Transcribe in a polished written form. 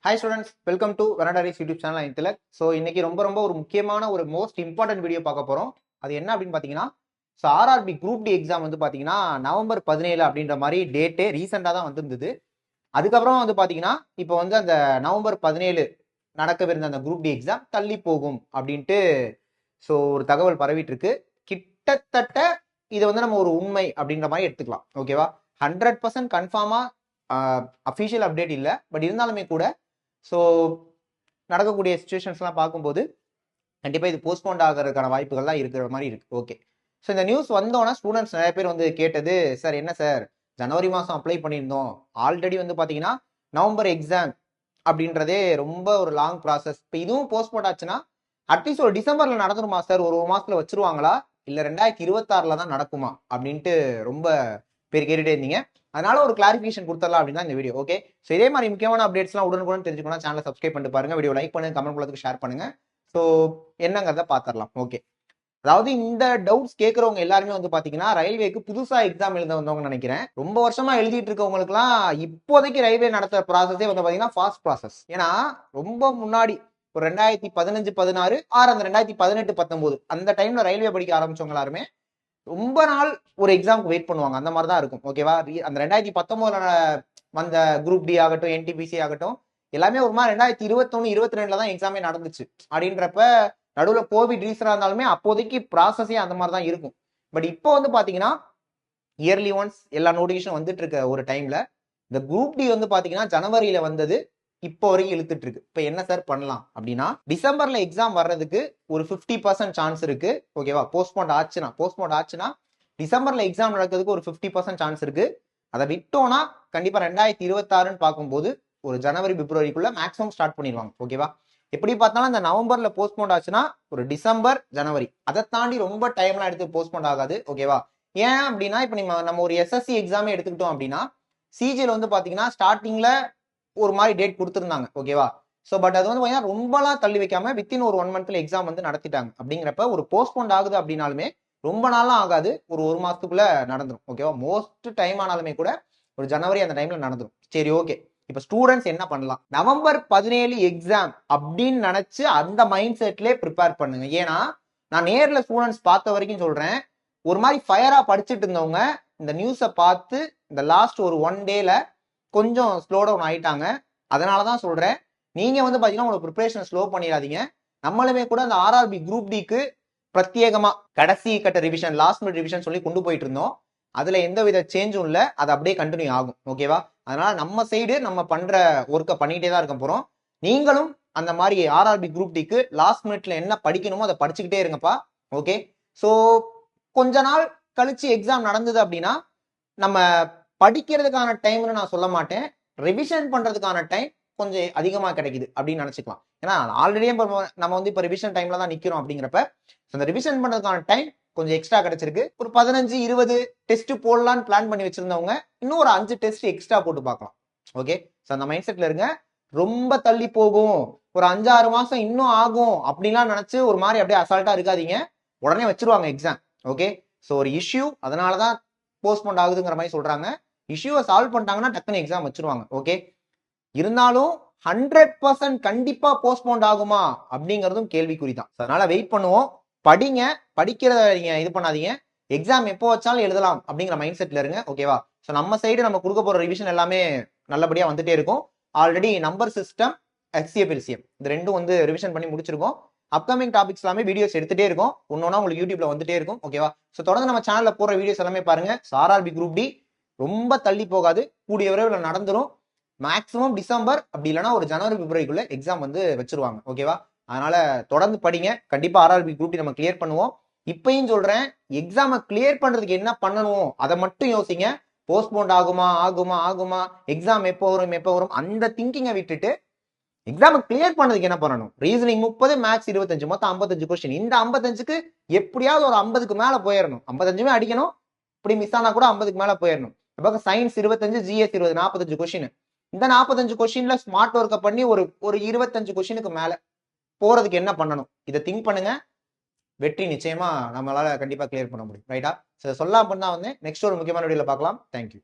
Hi students, welcome to Vanadaris YouTube channel. Intelek. So இன்னைக்கு ரொம்ப ஒரு முக்கியமான ஒரு மோஸ்ட் இம்பார்ட்டன்ட் வீடியோ பார்க்க போறோம். அது என்ன அப்படின்னு பாத்தீங்கன்னா, ஆர்ஆர்பி குரூப் டி எக்ஸாம் வந்து பாத்தீங்கன்னா நவம்பர் 17 அப்படின்ற மாதிரி டேட்டே ரீசெண்டா தான் வந்திருந்தது. அதுக்கப்புறம் வந்து பாத்தீங்கன்னா இப்போ வந்து அந்த நவம்பர் 17 நடக்கவிருந்த அந்த குரூப் டி எக்ஸாம் தள்ளி போகும் அப்படின்ட்டு ஒரு தகவல் பரவிட்டு இருக்கு. கிட்டத்தட்ட இது வந்து நம்ம ஒரு உண்மை அப்படின்ற மாதிரி எடுத்துக்கலாம். ஓகேவா? 100% கன்ஃபார்மா அஃபிஷியல் அப்டேட் இல்லை, பட் இருந்தாலுமே கூட நடக்கக்கூடிய சிச்சுவேஷன்ஸ்லாம் பார்க்கும்போது கண்டிப்பாக இது போஸ்ட்போன் ஆகிறதுக்கான வாய்ப்புகள்லாம் இருக்கிற மாதிரி இருக்கு. ஓகே, ஸோ இந்த நியூஸ் வந்தோன்னா ஸ்டூடெண்ட்ஸ் நிறைய பேர் வந்து கேட்டது, சார் என்ன சார் ஜனவரி மாதம் அப்ளை பண்ணியிருந்தோம், ஆல்ரெடி வந்து பார்த்தீங்கன்னா நவம்பர் எக்ஸாம் அப்படின்றதே ரொம்ப ஒரு லாங் ப்ராசஸ், இப்போ இதுவும் போஸ்ட்போன் ஆச்சுன்னா அட்லீஸ்ட் ஒரு டிசம்பரில் நடந்துருமா சார், ஒரு மாதத்தில் வச்சிருவாங்களா, இல்லை 2026 தான் நடக்குமா அப்படின்ட்டு ரொம்ப பேர் கேட்டுட்டே இருந்தீங்க. அதனால ஒரு கிளாரிஃபிகேஷன் கொடுத்துடலாம் அப்படின்னு தான் இந்த வீடியோ. ஓகே, ஸோ இதே மாதிரி முக்கியமான அப்டேட்ஸ்லாம் உடனுக்குடன் தெரிஞ்சுக்கணும், சேனலை சப்ஸ்கிரைப் பண்ணிட்டு பாருங்க, வீடியோ லைக் பண்ணுங்க, கமெண்ட் பண்ணுறதுக்கு ஷேர் பண்ணுங்க. ஸோ என்னங்கிறத பார்த்துடலாம். ஓகே, அதாவது இந்த டவுட்ஸ் கேட்கறவங்க எல்லாருமே வந்து பாத்தீங்கன்னா ரயில்வேக்கு புதுசா எக்ஸாம் எழுத வந்தவங்க நினைக்கிறேன். ரொம்ப வருஷமா எழுதிட்டு இருக்கவங்களுக்குலாம் இப்போதைக்கு ரயில்வே நடத்துற ப்ராசஸே வந்து பாத்தீங்கன்னா ஃபாஸ்ட் ப்ராசஸ். ஏன்னா ரொம்ப முன்னாடி ஒரு 2015-16 அந்த 2018-19 அந்த டைம்ல ரயில்வே படிக்க ஆரம்பிச்சவங்க எல்லாருமே ரொம்ப நாள் ஒரு எக்ஸாமுக்கு வெயிட் பண்ணுவாங்க. அந்த மாதிரி தான் இருக்கும். ஓகேவா? அந்த 2019 வந்த குரூப் டி ஆகட்டும், என்டிபிசி ஆகட்டும், எல்லாமே ஒரு மாதிரி 2021-22 தான் எக்ஸாமே நடந்துச்சு. அப்படின்றப்ப நடுவில் கோவிட் ரீசனா இருந்தாலுமே அப்போதைக்கு ப்ராசஸே அந்த மாதிரி தான் இருக்கும். பட் இப்போ வந்து பாத்தீங்கன்னா இயர்லி ஒன்ஸ் எல்லா நோட்டிஃபிகேஷன் வந்துட்டு இருக்க ஒரு டைம்ல இந்த குரூப் டி வந்து பாத்தீங்கன்னா ஜனவரியில வந்தது, இப்போ வரைக்கும் இழுத்துட்டு இருக்கு. இப்போ என்ன சார் பண்ணலாம் அப்படின்னா, டிசம்பர்ல எக்ஸாம் வர்றதுக்கு ஒரு 50% சான்ஸ் இருக்கு. ஓகேவா? போஸ்ட்போன் ஆச்சுன்னா டிசம்பர்ல எக்ஸாம் நடக்கிறதுக்கு ஒரு 50% சான்ஸ் இருக்கு. அதை விட்டோம்னா கண்டிப்பா 2026 பார்க்கும்போது ஒரு ஜனவரி பிப்ரவரிக்குள்ள மேக்ஸிமம் ஸ்டார்ட் பண்ணிடுவாங்க. ஓகேவா? எப்படி பார்த்தாலும் இந்த நவம்பர்ல போஸ்ட்போன் ஆச்சுன்னா ஒரு டிசம்பர் ஜனவரி, அதை தாண்டி ரொம்ப டைம்லாம் எடுத்து போஸ்ட்போன் ஆகாது. ஓகேவா? ஏன் அப்படின்னா இப்போ நம்ம ஒரு எஸ்எஸ்சி எக்ஸாமே எடுத்துக்கிட்டோம் அப்படின்னா சிஜில வந்து பாத்தீங்கன்னா ஸ்டார்டிங்ல ஒரு மாதிரி டேட் கொடுத்துருந்தாங்க. ஓகேவா? ஸோ பட் அது வந்து பார்த்தீங்கன்னா ரொம்பலாம் தள்ளி வைக்காம வித்தின் ஒரு 1 மந்த்ல எக்ஸாம் வந்து நடத்திட்டாங்க. அப்படிங்கிறப்ப ஒரு போஸ்ட்போன் ஆகுது அப்படின்னாலுமே ரொம்ப நாளாம் ஆகாது, ஒரு மாசத்துக்குள்ள நடந்துடும். ஓகேவா? மோஸ்ட் டைம் ஆனாலுமே கூட ஒரு ஜனவரி அந்த டைம்ல நடந்துடும். சரி, ஓகே, இப்ப ஸ்டூடெண்ட்ஸ் என்ன பண்ணலாம்? நவம்பர் 17 எக்ஸாம் அப்படின்னு நினைச்சு அந்த மைண்ட் செட்லேயே ப்ரிப்பேர் பண்ணுங்க. ஏன்னா நான் நேர்ல ஸ்டூடெண்ட்ஸ் பார்த்த வரைக்கும் சொல்றேன், ஒரு மாதிரி ஃபயரா படிச்சுட்டு இருந்தவங்க இந்த நியூஸை பார்த்து இந்த லாஸ்ட் ஒரு 1 டேல கொஞ்சம் ஸ்லோ டவுன் ஆயிட்டாங்க. அதனாலதான் சொல்றேன், நீங்க வந்து பாத்தீங்கன்னா உங்களோட ப்ரிப்பரேஷன் ஸ்லோ பண்ணிடாதீங்க. நம்மளுமே கூட அந்த ஆர்ஆர்பி குரூப் டிக்கு பிரத்யேகமா கடைசி கட்ட ரிவிஷன், லாஸ்ட் மினிட் ரிவிஷன் சொல்லி கொண்டு போயிட்டு இருந்தோம். அதுல எந்த வித சேஞ்சும் இல்லை, அது அப்படியே கண்டினியூ ஆகும். ஓகேவா? அதனால நம்ம சைடு நம்ம பண்ற ஒர்க்கை பண்ணிட்டே தான் இருக்க போறோம். நீங்களும் அந்த மாதிரி ஆர்ஆர்பி குரூப் டிக்கு லாஸ்ட் மினிட்ல என்ன படிக்கணுமோ அதை படிச்சுக்கிட்டே இருங்கப்பா. ஓகே, ஸோ கொஞ்ச நாள் கழிச்சு எக்ஸாம் நடந்தது அப்படின்னா நம்ம படிக்கிறதுக்கான டைம்னு நான் சொல்ல மாட்டேன், ரிவிஷன் பண்றதுக்கான டைம் கொஞ்சம் அதிகமா கிடைக்குது அப்படின்னு நினைச்சுக்கலாம். ஏன்னா ஆல்ரெடியே நம்ம வந்து இப்போ ரிவிஷன் டைம்ல தான் நிக்கிறோம். அப்படிங்கிறப்ப அந்த ரிவிஷன் பண்றதுக்கான டைம் கொஞ்சம் எக்ஸ்ட்ரா கிடைச்சிருக்கு. ஒரு 15-20 டெஸ்ட் போடலான்னு பிளான் பண்ணி வச்சிருந்தவங்க இன்னும் ஒரு 5 டெஸ்ட் எக்ஸ்ட்ரா போட்டு பார்க்கலாம். ஓகே, ஸோ அந்த மைண்ட் செட்ல இருங்க. ரொம்ப தள்ளி போகும், ஒரு 5-6 மாசம் இன்னும் ஆகும் அப்படின்லாம் நினைச்சு ஒரு மாதிரி அப்படியே அசால்ட்டா இருக்காதீங்க. உடனே வச்சிருவாங்க எக்ஸாம். ஓகே, ஸோ ஒரு இஷ்யூ அதனாலதான் போஸ்ட்போன் ஆகுதுங்கிற மாதிரி சொல்றாங்க. இஷ்யூவை சால்வ் பண்ணிட்டாங்கன்னா டக்குன்னு எக்ஸாம் வச்சிருவாங்க. ஓகே, இருந்தாலும் 100% கண்டிப்பா போஸ்ட்போன் ஆகுமா அப்படிங்கிறதும் கேள்விக்குறி தான். அதனால வெயிட் பண்ணுவோம், படிங்க, படிக்கிறத நீங்க இது பண்ணாதீங்க. எக்ஸாம் எப்போ வச்சாலும் எழுதலாம் அப்படிங்கிற மைண்ட் செட்ல இருங்க. ஓகேவா? ஸோ நம்ம சைடு நம்ம கொடுக்க போற ரிவிஷன் எல்லாமே நல்லபடியா வந்துட்டே இருக்கும். Already number system, HCF LCM இந்த ரெண்டும் வந்து ரிவிஷன் பண்ணி முடிச்சிருக்கோம். அப்கமிங் டாபிக்ஸ் எல்லாமே வீடியோஸ் எடுத்துட்டே இருக்கும், ஒன்னொன்னா உங்களுக்கு யூடியூப்ல வந்துட்டே இருக்கும். ஓகேவா? ஸோ தொடர்ந்து நம்ம சேனல்ல போற வீடியோஸ் எல்லாமே பாருங்க. ஆர்ஆர்பி குரூப் டி ரொம்ப தள்ளி போகாது, கூடிய விரைவில் நடந்துரும். மேக்ஸிமம் டிசம்பர், அப்படி இல்லைன்னா ஒரு ஜனவரி பிப்ரவரிக்குள்ள எக்ஸாம் வந்து வச்சிருவாங்க. ஓகேவா? அதனால தொடர்ந்து படிங்க, கண்டிப்பா ஆர்ஆர்பி குரூப் டி நம்ம கிளியர் பண்ணுவோம். இப்பயும் சொல்றேன், எக்ஸாமை கிளியர் பண்றதுக்கு என்ன பண்ணணும் அதை மட்டும் யோசிங்க. போஸ்ட்போன் ஆகுமா ஆகுமா ஆகுமா, எக்ஸாம் எப்போ வரும் அந்த திங்கிங்கை விட்டுட்டு எக்ஸாம் கிளியர் பண்ணதுக்கு என்ன பண்ணணும்? ரீசனிங் 30, மேக்ஸ் 25, மொத்தம் 55 கொஸ்டின். இந்த 55க்கு எப்படியாவது ஒரு 50க்கு மேல போயிடணும். 55மே அடிக்கணும், இப்படி மிஸ் ஆனா கூட 50க்கு மேல போயிடணும். Science 25, GS 20, 45 question. இந்த 45 கொஸ்டின்ல ஸ்மார்ட் ஒர்க்கை பண்ணி ஒரு 25 கொஸ்டினுக்கு மேல போறதுக்கு என்ன பண்ணணும்? இதை திங்க் பண்ணுங்க. வெற்றி நிச்சயமா நம்மளால கண்டிப்பா கிளியர் பண்ண முடியும். ரைட்டா? சொல்லாம பண்ணா வந்து நெக்ஸ்ட் ஒரு முக்கியமான வீடியோல பார்க்கலாம். தேங்க்யூ.